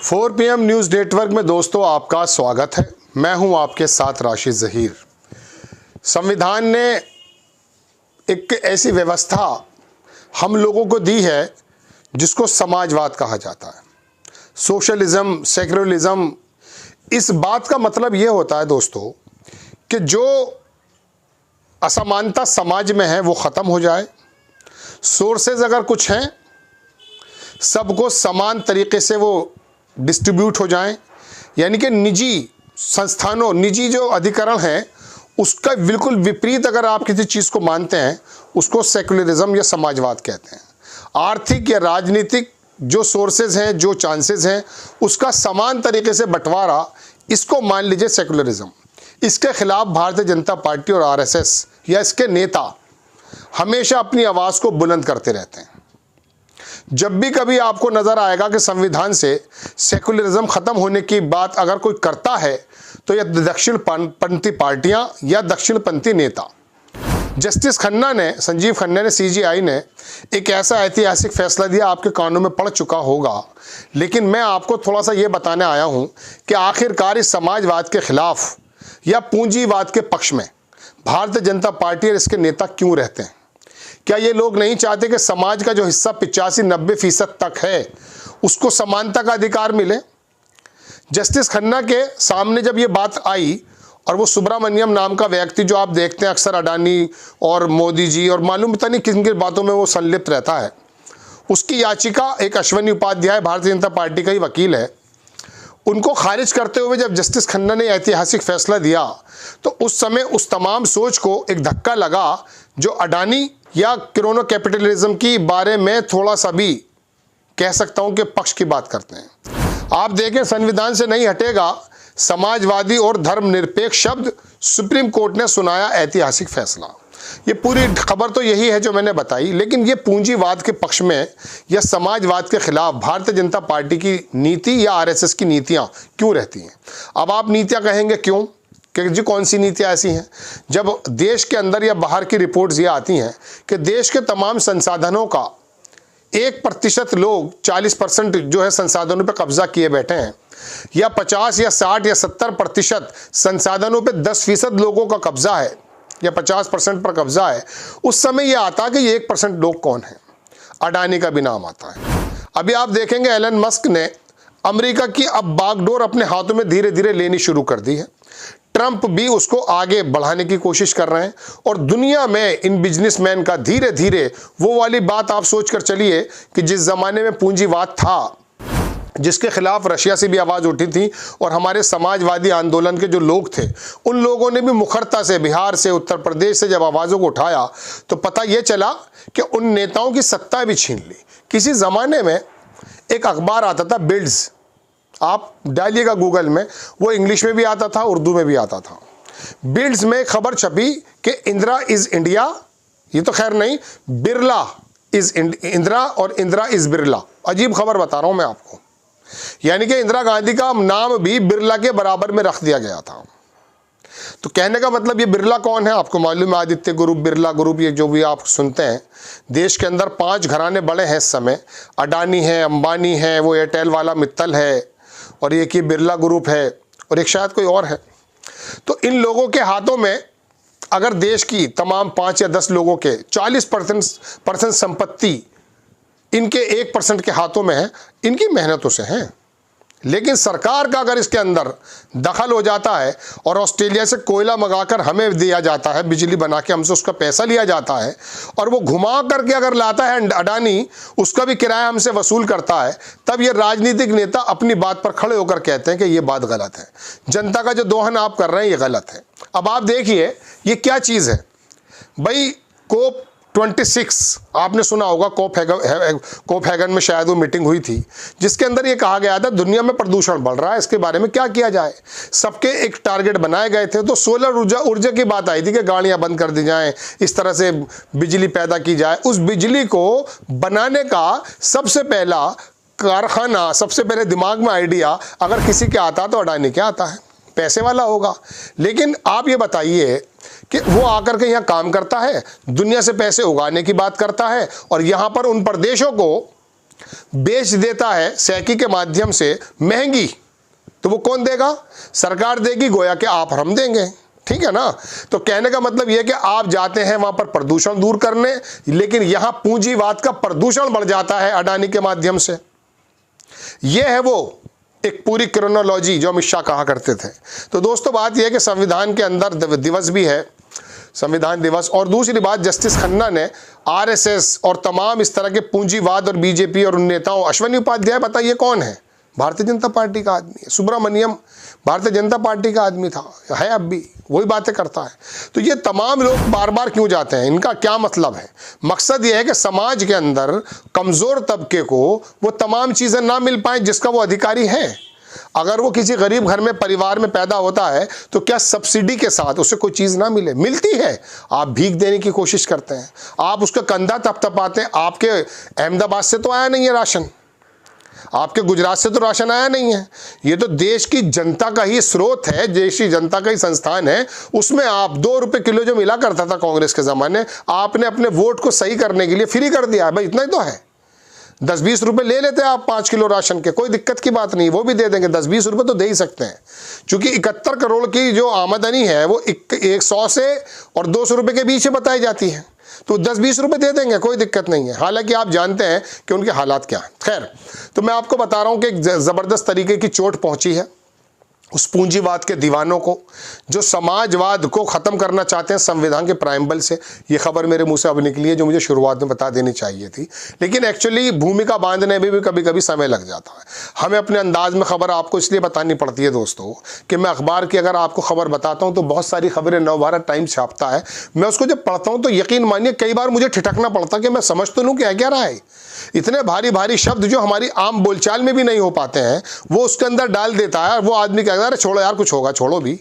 4 PM news network में दोस्तों आपका स्वागत है। मैं हूं आपके साथ राशिद ज़हीर। संविधान ने एक ऐसी व्यवस्था हम लोगों को दी है जिसको समाजवाद कहा जाता है। सोशलिज्म, सेक्युलरिज्म, इस बात का मतलब ये होता है दोस्तों कि जो असमानता समाज में है वो ख़त्म हो जाए। सोर्सेज अगर कुछ हैं सबको समान तरीके से वो डिस्ट्रीब्यूट हो जाएं, यानी कि निजी संस्थानों, निजी जो अधिकरण हैं उसका बिल्कुल विपरीत अगर आप किसी चीज़ को मानते हैं उसको सेक्युलरिज्म या समाजवाद कहते हैं। आर्थिक या राजनीतिक जो सोर्सेज हैं, जो चांसेस हैं, उसका समान तरीके से बंटवारा, इसको मान लीजिए सेक्युलरिज्म। इसके खिलाफ भारतीय जनता पार्टी और आरएसएस या इसके नेता हमेशा अपनी आवाज़ को बुलंद करते रहते हैं। जब भी कभी आपको नजर आएगा कि संविधान से सेकुलरिज्म खत्म होने की बात अगर कोई करता है तो यह दक्षिणपंथी पार्टियां या दक्षिणपंथी नेता। जस्टिस खन्ना ने, संजीव खन्ना ने, सीजेआई ने एक ऐसा ऐतिहासिक फैसला दिया, आपके कानों में पड़ चुका होगा, लेकिन मैं आपको थोड़ा सा ये बताने आया हूं कि आखिरकार इस समाजवाद के खिलाफ या पूंजीवाद के पक्ष में भारतीय जनता पार्टी और इसके नेता क्यों रहते हैं। क्या ये लोग नहीं चाहते कि समाज का जो हिस्सा 85-90% तक है उसको समानता का अधिकार मिले। जस्टिस खन्ना के सामने जब ये बात आई और वो सुब्रमण्यम नाम का व्यक्ति जो आप देखते हैं अक्सर अडानी और मोदी जी और मालूम पता नहीं किन किन बातों में वो संलिप्त रहता है, उसकी याचिका एक अश्वनी उपाध्याय भारतीय जनता पार्टी का ही वकील है, उनको खारिज करते हुए जब जस्टिस खन्ना ने ऐतिहासिक फैसला दिया तो उस समय उस तमाम सोच को एक धक्का लगा जो अडानी या क्रोनो कैपिटलिज्म की बारे में थोड़ा सा भी कह सकता हूं कि पक्ष की बात करते हैं। आप देखें, संविधान से नहीं हटेगा समाजवादी और धर्मनिरपेक्ष शब्द, सुप्रीम कोर्ट ने सुनाया ऐतिहासिक फैसला। ये पूरी खबर तो यही है जो मैंने बताई, लेकिन ये पूंजीवाद के पक्ष में या समाजवाद के खिलाफ भारतीय जनता पार्टी की नीति या आरएसएस की नीतियां क्यों रहती हैं। अब आप नीतियां कहेंगे क्यों, कि जी कौन सी नीतियाँ ऐसी हैं। जब देश के अंदर या बाहर की रिपोर्ट्स ये आती हैं कि देश के तमाम संसाधनों का 1% लोग 40% जो है संसाधनों पे कब्जा किए बैठे हैं, या 50 या 60 या 70% संसाधनों पे 10% लोगों का कब्जा है या 50% पर कब्जा है, उस समय ये आता है कि ये 1% लोग कौन हैं। अडानी का भी नाम आता है। अभी आप देखेंगे एलन मस्क ने अमेरिका की अब बागडोर अपने हाथों में धीरे धीरे लेनी शुरू कर दी है। ट्रंप भी उसको आगे बढ़ाने की कोशिश कर रहे हैं और दुनिया में इन बिजनेसमैन का धीरे धीरे वो वाली बात आप सोचकर चलिए कि जिस जमाने में पूंजीवाद था, जिसके खिलाफ रशिया से भी आवाज़ उठी थी और हमारे समाजवादी आंदोलन के जो लोग थे उन लोगों ने भी मुखरता से बिहार से, उत्तर प्रदेश से जब आवाज़ों को उठाया तो पता ये चला कि उन नेताओं की सत्ता भी छीन ली। किसी ज़माने में एक अखबार आता था बिल्ड्स, आप डालिएगा गूगल में, वो इंग्लिश में भी आता था, उर्दू में भी आता था। बिल्ड्स में खबर छपी कि इंदिरा इज इंडिया, ये तो खैर नहीं, बिरला इज इंदिरा और इंदिरा इज बिरला। अजीब खबर बता रहा हूं मैं आपको, यानी कि इंदिरा गांधी का नाम भी बिरला के बराबर में रख दिया गया था। तो कहने का मतलब ये बिरला कौन है, आपको मालूम है, आदित्य ग्रुप, बिरला ग्रुप, ये जो भी आप सुनते हैं। देश के अंदर 5 घराने बड़े हैं इस समय, अडानी है, अंबानी है, वो एयरटेल वाला मित्तल है, और एक ये बिरला ग्रुप है, और एक शायद कोई और है। तो इन लोगों के हाथों में अगर देश की तमाम 5 या 10 लोगों के 40% संपत्ति इनके 1% के हाथों में है, इनकी मेहनतों से है। लेकिन सरकार का अगर इसके अंदर दखल हो जाता है और ऑस्ट्रेलिया से कोयला मंगाकर हमें दिया जाता है, बिजली बना के हमसे उसका पैसा लिया जाता है, और वो घुमा करके अगर लाता है अडानी, उसका भी किराया हमसे वसूल करता है, तब ये राजनीतिक नेता अपनी बात पर खड़े होकर कहते हैं कि ये बात गलत है, जनता का जो दोहन आप कर रहे हैं ये गलत है। अब आप देखिए ये क्या चीज़ है भाई। COP26 आपने सुना होगा, कोपहेगन में शायद वो मीटिंग हुई थी जिसके अंदर ये कहा गया था दुनिया में प्रदूषण बढ़ रहा है, इसके बारे में क्या किया जाए। सबके एक टारगेट बनाए गए थे। तो सोलर ऊर्जा की बात आई थी कि गाड़ियां बंद कर दी जाएं, इस तरह से बिजली पैदा की जाए। उस बिजली को बनाने का सबसे पहला कारखाना, सबसे पहले दिमाग में आइडिया अगर किसी के आता तो अडानी के आता है, पैसे वाला होगा। लेकिन आप ये बताइए कि वो आकर के यहाँ काम करता है, दुनिया से पैसे उगाने की बात करता है, और यहाँ पर उन प्रदेशों को बेच देता है सैकी के माध्यम से महंगी, तो वो कौन देगा? सरकार देगी, गोया कि आप और हम देंगे। ठीक है ना? तो कहने का मतलब यह है कि आप जाते हैं वहां पर प्रदूषण दूर करने, लेकिन यहां पूंजीवाद का प्रदूषण बढ़ जाता है अडानी के माध्यम से। यह है वो एक पूरी क्रोनोलॉजी जो अमित शाह कहा करते थे। तो दोस्तों बात यह है कि संविधान के अंदर दिवस भी है, संविधान दिवस, और दूसरी बात जस्टिस खन्ना ने आरएसएस और तमाम इस तरह के पूंजीवाद और बीजेपी और उन नेताओं, अश्विनी उपाध्याय बताइए कौन है? भारतीय जनता पार्टी का आदमी है। सुब्रमण्यम भारतीय जनता पार्टी का आदमी था, है अब भी, वही बातें करता है। तो ये तमाम लोग बार बार क्यों जाते हैं? इनका क्या मतलब है? मकसद ये है कि समाज के अंदर कमज़ोर तबके को वो तमाम चीज़ें ना मिल पाए जिसका वो अधिकारी है। अगर वो किसी गरीब घर में परिवार में पैदा होता है तो क्या सब्सिडी के साथ उसे कोई चीज़ ना मिले? मिलती है, आप भीख देने की कोशिश करते हैं, आप उसका कंधा थपथपाते हैं। आपके अहमदाबाद से तो आया नहीं है राशन, आपके गुजरात से तो राशन आया नहीं है, ये तो देश की जनता का ही स्रोत है, देश की जनता का ही संस्थान है। उसमें आप 2 रुपये किलो जो मिला करता था कांग्रेस के ज़माने, आपने अपने वोट को सही करने के लिए फ्री कर दिया है। भाई इतना ही तो है, 10-20 रुपये ले लेते हैं आप 5 किलो राशन के, कोई दिक्कत की बात नहीं, वो भी दे देंगे। 10-20 रुपये तो दे ही सकते हैं, क्योंकि 71 करोड़ की जो आमदनी है वो 100 से और 200 रुपये के बीच में बताई जाती है, तो 10-20 रुपये दे देंगे, कोई दिक्कत नहीं है। हालांकि आप जानते हैं कि उनके हालात क्या हैं। खैर, तो मैं आपको बता रहा हूं कि एक ज़बरदस्त तरीके की चोट पहुंची है उस पूंजीवाद के दीवानों को जो समाजवाद को ख़त्म करना चाहते हैं संविधान के प्राइम्बल से। ये खबर मेरे मुंह से अब निकली है जो मुझे शुरुआत में बता देनी चाहिए थी, लेकिन एक्चुअली भूमिका बांधने में भी कभी कभी समय लग जाता है। हमें अपने अंदाज में खबर आपको इसलिए बतानी पड़ती है दोस्तों कि मैं अखबार की अगर आपको खबर बताता हूँ तो बहुत सारी खबरें नवभारत टाइम्स छापता है, मैं उसको जब पढ़ता हूँ तो यकीन मानिए कई बार मुझे ठिठकना पड़ता कि मैं समझ तो लूँ क्या रहा है। इतने भारी भारी शब्द जो हमारी आम बोलचाल में भी नहीं हो पाते हैं वो उसके अंदर डाल देता है, वो आदमी कहता है अरे छोड़ो यार कुछ होगा, छोड़ो भी,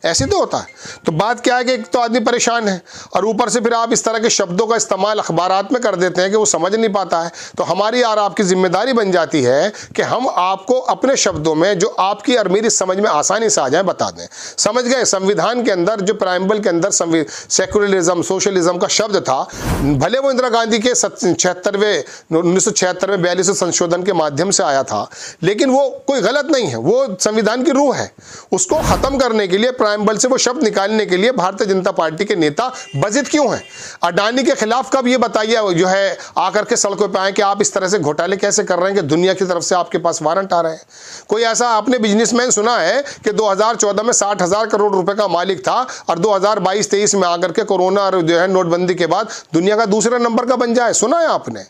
ऐसे तो होता है। तो बात क्या है कि एक तो आदमी परेशान है और ऊपर से फिर आप इस तरह के शब्दों का इस्तेमाल अखबारात में कर देते हैं कि वो समझ नहीं पाता है। तो हमारी और आपकी जिम्मेदारी बन जाती है कि हम आपको अपने शब्दों में जो आपकी और मेरी समझ में आसानी से आ जाए बता दें। समझ गए? संविधान के अंदर जो प्राइम्बल के अंदर सेकुलरिज्म सोशलिज्म का शब्द था, भले वो इंदिरा गांधी के 1976 में 42 संशोधन के माध्यम से आया था, लेकिन वो कोई गलत नहीं है, वो संविधान की रूह है। उसको खत्म करने के लिए प्राइम्बल से वो शब्द निकालने के लिए भारतीय जनता पार्टी के नेता बजित क्यों हैं? अडानी के खिलाफ कब ये बताइए जो है आकर के सड़कों पे आए कि आप इस तरह से घोटाले कैसे कर रहे हैं कि दुनिया की तरफ से आपके पास वारंट आ रहे हैं। कोई ऐसा आपने बिजनेसमैन सुना है कि 2014 में 60,000 करोड़ रुपए का मालिक था और 2022-23 में आकर के कोरोना और जो है नोटबंदी के बाद दुनिया का दूसरे नंबर का बन जाए? सुना है आपने?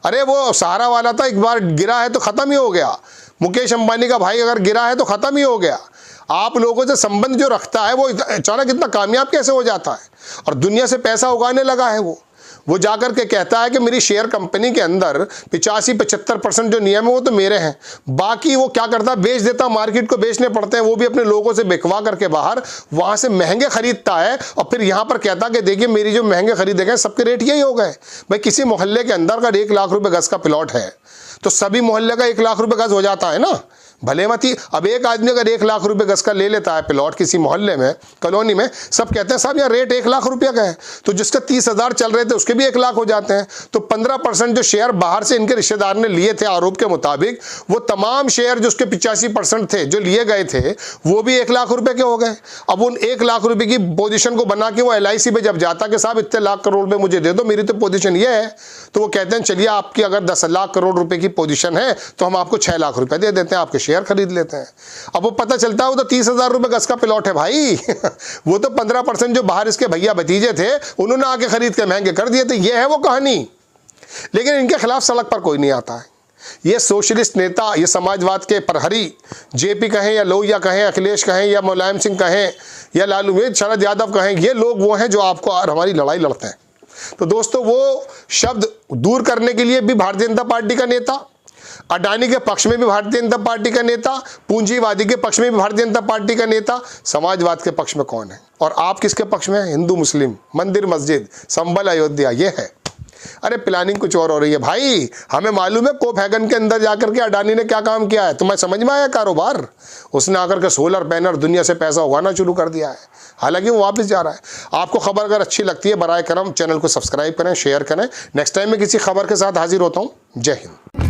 अरे वो सहारा वाला था, एक बार गिरा है तो खत्म ही हो गया। मुकेश अंबानी का भाई अगर गिरा है तो खत्म ही हो गया। आप लोगों से संबंध जो रखता है वो अचानक इतना कामयाब कैसे हो जाता है और दुनिया से पैसा उगाने लगा है। वो जाकर के कहता है कि मेरी शेयर कंपनी के अंदर 85-75% जो नियम है वो तो मेरे हैं, बाकी वो क्या करता है बेच देता, मार्केट को बेचने पड़ते हैं, वो भी अपने लोगों से बिकवा करके बाहर वहां से महंगे खरीदता है और फिर यहाँ पर कहता है कि देखिए मेरी जो महंगे खरीदे गए सबके रेट यही हो गए। भाई किसी मोहल्ले के अंदर अगर 1 लाख रुपए गज का प्लॉट है तो सभी मोहल्ले का 1 लाख रुपए गज हो जाता है ना, भले मत ही। अब एक आदमी अगर 1 लाख रुपए गज का ले लेता है प्लॉट किसी मोहल्ले में, कॉलोनी में, सब कहते हैं साहब यार रेट 1 लाख रुपया का है, तो जिसका 30,000 चल रहे थे उसके भी 1 लाख हो जाते हैं। तो 15% जो शेयर बाहर से इनके रिश्तेदार ने लिए थे आरोप के मुताबिक, वो तमाम शेयर जो उसके 85% थे जो लिए गए थे वो भी 1 लाख रुपए के हो गए। अब उन 1 लाख रुपए की पोजीशन को बना के वो LIC पे जब जाता कि साहब इतने लाख करोड़ रुपए मुझे दे दो, मेरी तो पोजीशन ये है, तो वो कहते हैं चलिए आपकी अगर 10 लाख करोड़ रुपए की पोजीशन है तो हम आपको 6 लाख रुपए दे देते हैं, आपके शेयर खरीद लेते हैं। अब वो पता चलता है वो तो 30,000 रुपए गज का प्लॉट है भाई वो तो 15% जो बाहर इसके भैया भतीजे थे उन्होंने आके खरीद के महंगे कर दिए थे। ये है वो कहानी। लेकिन इनके खिलाफ सड़क पर कोई नहीं आता है। ये सोशलिस्ट नेता, ये समाजवाद के प्रहरी, JP कहें या लोहिया कहें, अखिलेश कहें या मुलायम सिंह कहें या लालू शरद यादव कहें, ये लोग वो हैं जो आपको हमारी लड़ाई लड़ते हैं। तो दोस्तों वो शब्द दूर करने के लिए भी भारतीय जनता पार्टी का नेता, अडानी के पक्ष में भी भारतीय जनता पार्टी का नेता, पूंजीवादी के पक्ष में भी भारतीय जनता पार्टी का नेता, समाजवाद के पक्ष में कौन है? और आप किसके पक्ष में हैं? हिंदू मुस्लिम, मंदिर मस्जिद, संभल अयोध्या, ये है। अरे प्लानिंग कुछ और हो रही है भाई। हमें मालूम है कोपहैगन के अंदर जाकर के अडानी ने क्या काम किया है, तुम्हें समझ में आया कारोबार? उसने आकर के सोलर पैनल दुनिया से पैसा उगाना शुरू कर दिया है, हालांकि वो वापस जा रहा है। आपको खबर अगर अच्छी लगती है बराए करम चैनल को सब्सक्राइब करें, शेयर करें। नेक्स्ट टाइम मैं किसी खबर के साथ हाजिर होता हूँ। जय हिंद।